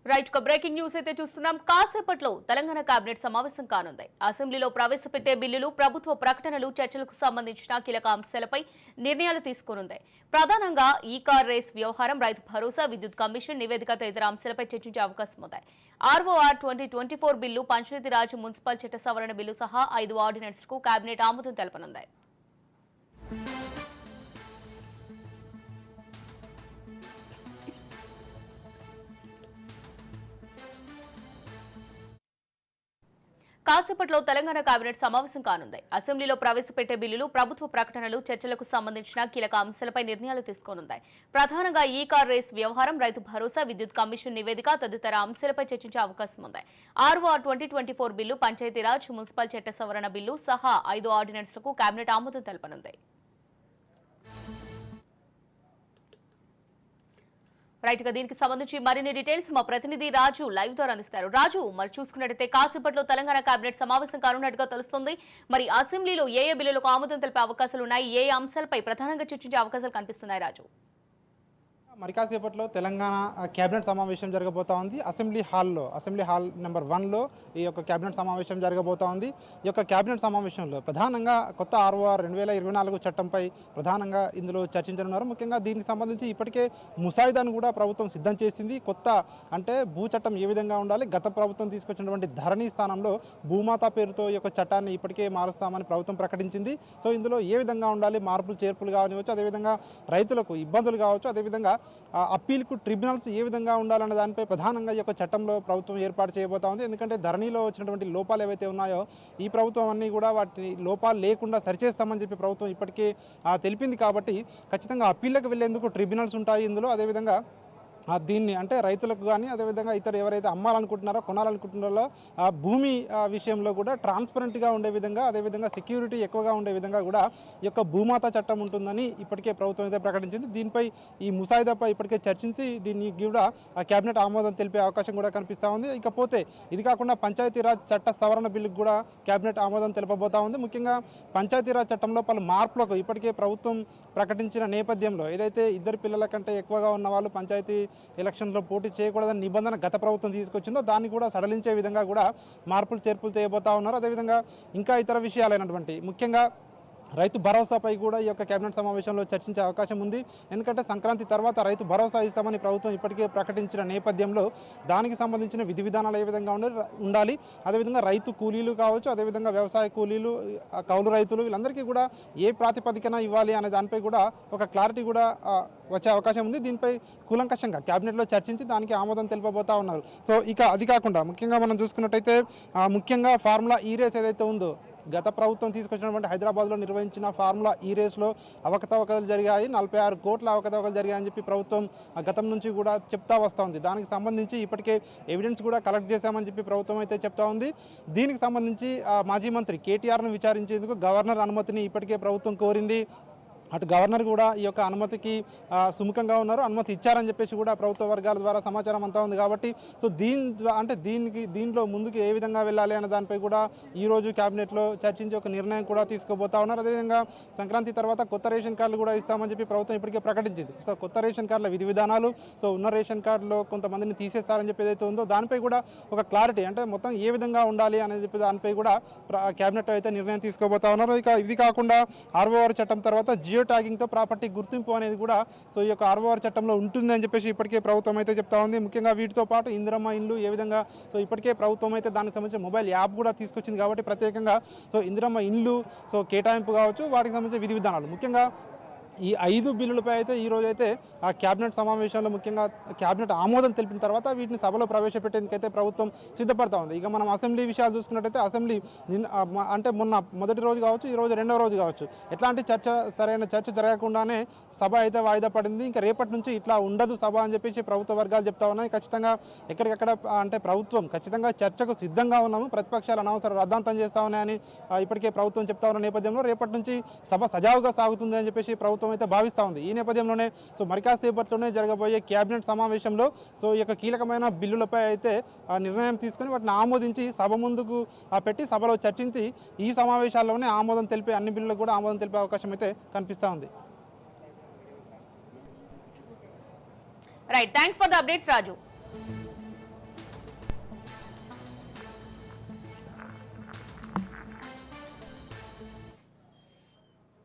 Right breaking news అయితే చూస్తున్నాం. కాసేపట్లో తెలంగాణ కేబినెట్ సమావేశం కానుంది. అసెంబ్లీలో ప్రవేశపెట్టే బిల్లులు, ప్రభుత్వ ప్రకటనలు, చర్చలకు సంబంధించిన కీలక అంశాలపై నిర్ణయాలు తీసుకోనుంది. ప్రధానంగా ఈ కార్ రేస్ వ్యవహారం, రైతు భరోసా, విద్యుత్ కమిషన్ నివేదిక తదితర అంశాలపై చర్చించే అవకాశం ఉంది. ఆర్ఓఆర్ 2024 బిల్లు, పంచాయతీరాజ్ మున్సిపల్ చట్ట సవరణ బిల్లు సహా 5 ఆర్డినెన్స్లకు కేబినెట్ ఆమోదం తెలపనుంది. కాసేపట్లో తెలంగాణ కేబినెట్ సమావేశం కానుంది. అసెంబ్లీలో ప్రవేశపెట్టే బిల్లులు, ప్రభుత్వ ప్రకటనలు, చర్చలకు సంబంధించిన కీలక అంశాలపై నిర్ణయాలు తీసుకోనుంది. ప్రధానంగా ఈ కార్ రేస్ వ్యవహారం, రైతు భరోసా, విద్యుత్ కమిషన్ నివేదిక తదితర అంశాలపై చర్చించే అవకాశం ఉంది. ఆర్ఓఆర్ 2024 బిల్లు, పంచాయతీరాజ్ మున్సిపల్ చట్ట సవరణ బిల్లు సహా 5 ఆర్డినెన్స్లకు కేబినెట్ ఆమోదం తెలపనుంది. రైట్ గా దీనికి సంబంధించి మరిన్ని డీటెయిల్స్ మా ప్రతినిధి రాజు లైవ్ ద్వారా అందిస్తారు. రాజు, మరి చూసుకున్నట్టయితే కాసేపట్లో తెలంగాణ కేబినెట్ సమావేశం కానున్నట్టుగా తెలుస్తుంది. మరి అసెంబ్లీలో ఏ బిల్లులకు ఆమోదం తెలిపే అవకాశాలు ఉన్నాయి, ఏ అంశాలపై ప్రధానంగా చర్చించే అవకాశాలు కనిపిస్తున్నాయి రాజు? మరి కాసేపట్లో తెలంగాణ కేబినెట్ సమావేశం జరగబోతా ఉంది. అసెంబ్లీ హాల్ నెంబర్ 1లో ఈ యొక్క కేబినెట్ సమావేశం జరగబోతా ఉంది. ఈ యొక్క కేబినెట్ సమావేశంలో ప్రధానంగా కొత్త ఆర్ఓఆర్ 2024 చట్టంపై ప్రధానంగా ఇందులో చర్చించనున్నారు. ముఖ్యంగా దీనికి సంబంధించి ఇప్పటికే ముసాయిదాను కూడా ప్రభుత్వం సిద్ధం చేసింది. కొత్త అంటే భూ చట్టం ఏ విధంగా ఉండాలి, గత ప్రభుత్వం తీసుకొచ్చినటువంటి ధరణి స్థానంలో భూమాత పేరుతో ఈ యొక్క చట్టాన్ని ఇప్పటికే మారుస్తామని ప్రభుత్వం ప్రకటించింది. సో ఇందులో ఏ విధంగా ఉండాలి, మార్పులు చేర్పులు కానివచ్చు, అదేవిధంగా రైతులకు ఇబ్బందులు కావచ్చు, అదేవిధంగా అప్పీల్కు ట్రిబ్యునల్స్ ఏ విధంగా ఉండాలన్న దానిపై ప్రధానంగా ఈ యొక్క చట్టంలో ప్రభుత్వం ఏర్పాటు చేయబోతా ఉంది. ఎందుకంటే ధరణిలో వచ్చినటువంటి లోపాలు ఏవైతే ఉన్నాయో ఈ ప్రభుత్వం అన్నీ కూడా వాటి లోపాలు లేకుండా సరిచేస్తామని చెప్పి ప్రభుత్వం ఇప్పటికే తెలిపింది. కాబట్టి ఖచ్చితంగా అప్పీళ్ళకు వెళ్లేందుకు ట్రిబ్యునల్స్ ఉంటాయి ఇందులో. అదేవిధంగా దీన్ని అంటే రైతులకు కానీ, అదేవిధంగా ఇతరు ఎవరైతే అమ్మాలనుకుంటున్నారో, కొనాలనుకుంటున్నారో ఆ భూమి విషయంలో కూడా ట్రాన్స్పరెంట్గా ఉండే విధంగా, అదేవిధంగా సెక్యూరిటీ ఎక్కువగా ఉండే విధంగా కూడా ఈ యొక్క భూమాత చట్టం ఉంటుందని ఇప్పటికే ప్రభుత్వం అయితే ప్రకటించింది. దీనిపై ఈ ముసాయిదాపై ఇప్పటికే చర్చించి దీన్ని కూడా కేబినెట్ ఆమోదం తెలిపే అవకాశం కూడా కనిపిస్తూ ఉంది. ఇకపోతే ఇది కాకుండా పంచాయతీరాజ్ చట్ట సవరణ బిల్లుకు కూడా కేబినెట్ ఆమోదం తెలపబోతా ఉంది. ముఖ్యంగా పంచాయతీరాజ్ చట్టంలో పలు మార్పులకు ఇప్పటికే ప్రభుత్వం ప్రకటించిన నేపథ్యంలో ఏదైతే ఇద్దరు పిల్లల కంటే ఎక్కువగా ఉన్న వాళ్ళు పంచాయతీ ఎలక్షన్లో పోటీ చేయకూడదని నిబంధన గత ప్రభుత్వం తీసుకొచ్చిందో దాన్ని కూడా సడలించే విధంగా కూడా మార్పులు చేర్పులు చేయబోతా ఉన్నారు. అదేవిధంగా ఇంకా ఇతర విషయాలైనటువంటి ముఖ్యంగా రైతు భరోసాపై కూడా ఈ యొక్క కేబినెట్ సమావేశంలో చర్చించే అవకాశం ఉంది. ఎందుకంటే సంక్రాంతి తర్వాత రైతు భరోసా ఇస్తామని ప్రభుత్వం ఇప్పటికే ప్రకటించిన నేపథ్యంలో దానికి సంబంధించిన విధి విధానాలు ఏ విధంగా ఉండాలి, అదేవిధంగా రైతు కూలీలు కావచ్చు, అదేవిధంగా వ్యవసాయ కూలీలు, కౌలు రైతులు వీళ్ళందరికీ కూడా ఏ ప్రాతిపదికన ఇవ్వాలి అనే దానిపై కూడా ఒక క్లారిటీ కూడా వచ్చే అవకాశం ఉంది. దీనిపై కూలంకషంగా కేబినెట్లో చర్చించి దానికి ఆమోదం తెలుపబోతా ఉన్నారు. సో ఇక అది కాకుండా ముఖ్యంగా మనం చూసుకున్నట్టయితే ముఖ్యంగా ఫార్ములా ఈ రేస్ ఏదైతే ఉందో గత ప్రభుత్వం తీసుకొచ్చినటువంటి హైదరాబాద్లో నిర్వహించిన ఫార్ములా ఈ రేస్లో అవకతవకలు జరిగాయి, 46 కోట్ల అవకతవకలు జరిగాయని చెప్పి ప్రభుత్వం గతం నుంచి కూడా చెప్తా వస్తూ ఉంది. దానికి సంబంధించి ఇప్పటికే ఎవిడెన్స్ కూడా కలెక్ట్ చేశామని చెప్పి ప్రభుత్వం అయితే చెప్తా ఉంది. దీనికి సంబంధించి మాజీ మంత్రి కేటీఆర్ను విచారించేందుకు గవర్నర్ అనుమతిని ఇప్పటికే ప్రభుత్వం కోరింది. అటు గవర్నర్ కూడా ఈ యొక్క అనుమతికి సుముఖంగా ఉన్నారు, అనుమతి ఇచ్చారని చెప్పేసి కూడా ప్రభుత్వ వర్గాల ద్వారా సమాచారం అంతా ఉంది. కాబట్టి సో దీంట్లో ముందుకు ఏ విధంగా వెళ్ళాలి అనే దానిపై కూడా ఈరోజు క్యాబినెట్లో చర్చించి ఒక నిర్ణయం కూడా తీసుకోబోతా ఉన్నారు. అదేవిధంగా సంక్రాంతి తర్వాత కొత్త రేషన్ కార్డులు కూడా ఇస్తామని చెప్పి ప్రభుత్వం ఇప్పటికే ప్రకటించింది. సో కొత్త రేషన్ కార్డుల విధి విధానాలు, సో ఉన్న రేషన్ కార్డులో కొంతమందిని తీసేస్తారని చెప్పి ఏదైతే ఉందో దానిపై కూడా ఒక క్లారిటీ అంటే మొత్తం ఏ విధంగా ఉండాలి అనేది చెప్పి దానిపై కూడా క్యాబినెట్ అయితే నిర్ణయం తీసుకోబోతా ఉన్నారు. ఇక ఇది కాకుండా ఆర్ఓఆర్ చట్టం తర్వాత జియో ట్యాగింగ్తో ప్రాపర్టీ గుర్తింపు అనేది కూడా సో ఈ యొక్క ఆర్ఓఆర్ చట్టంలో ఉంటుందని చెప్పేసి ఇప్పటికే ప్రభుత్వం అయితే చెప్తా ఉంది. ముఖ్యంగా వీటితో పాటు ఇందిరమ్మ ఇండ్లు ఏ విధంగా సో ఇప్పటికే ప్రభుత్వం అయితే దానికి సంబంధించిన మొబైల్ యాప్ కూడా తీసుకొచ్చింది. కాబట్టి ప్రత్యేకంగా సో ఇందిరమ్మ ఇండ్లు సో కేటాయింపు కావచ్చు, వాటికి సంబంధించిన విధి విధానాలు ముఖ్యంగా ఈ 5 బిల్లులపై అయితే ఈరోజు అయితే ఆ క్యాబినెట్ సమావేశంలో ముఖ్యంగా క్యాబినెట్ ఆమోదం తెలిపిన తర్వాత వీటిని సభలో ప్రవేశపెట్టేందుకైతే ప్రభుత్వం సిద్ధపడతా ఉంది. ఇక మనం అసెంబ్లీ విషయాలు చూసుకున్నట్టయితే అసెంబ్లీ అంటే మొన్న మొదటి రోజు కావచ్చు, ఈ రోజు రెండవ రోజు కావచ్చు, ఎట్లాంటి సరైన చర్చ జరగకుండానే సభ అయితే వాయిదా పడింది. ఇంకా రేపటి నుంచి ఇట్లా ఉండదు సభ అని చెప్పేసి ప్రభుత్వ వర్గాలు చెప్తా ఉన్నాయి. ఖచ్చితంగా ఎక్కడికక్కడ అంటే ప్రభుత్వం ఖచ్చితంగా చర్చకు సిద్ధంగా ఉన్నాము, ప్రతిపక్షాలు అనవసర రద్దాంతం చేస్తా ఉన్నాయని ఇప్పటికే ప్రభుత్వం చెప్తా ఉన్న నేపథ్యంలో రేపటి నుంచి సభ సజావుగా సాగుతుంది అని చెప్పేసి ప్రభుత్వం అయితే భావిస్తూ ఉంది. ఈ నేపథ్యంలోనే సో మరికాసేపట్లోనే జరగబోయే కేబినెట్ సమావేశంలో సో ఈ యొక్క కీలకమైన బిల్లులపై అయితే నిర్ణయం తీసుకుని వాటిని ఆమోదించి సభ ముందుకు పెట్టి సభలో చర్చించి ఈ సమావేశాల్లోనే ఆమోదం తెలిపే అన్ని బిల్లులకు కూడా ఆమోదం తెలిపే అవకాశం అయితే కనిపిస్తూ ఉంది. Right, thanks for the updates Raju.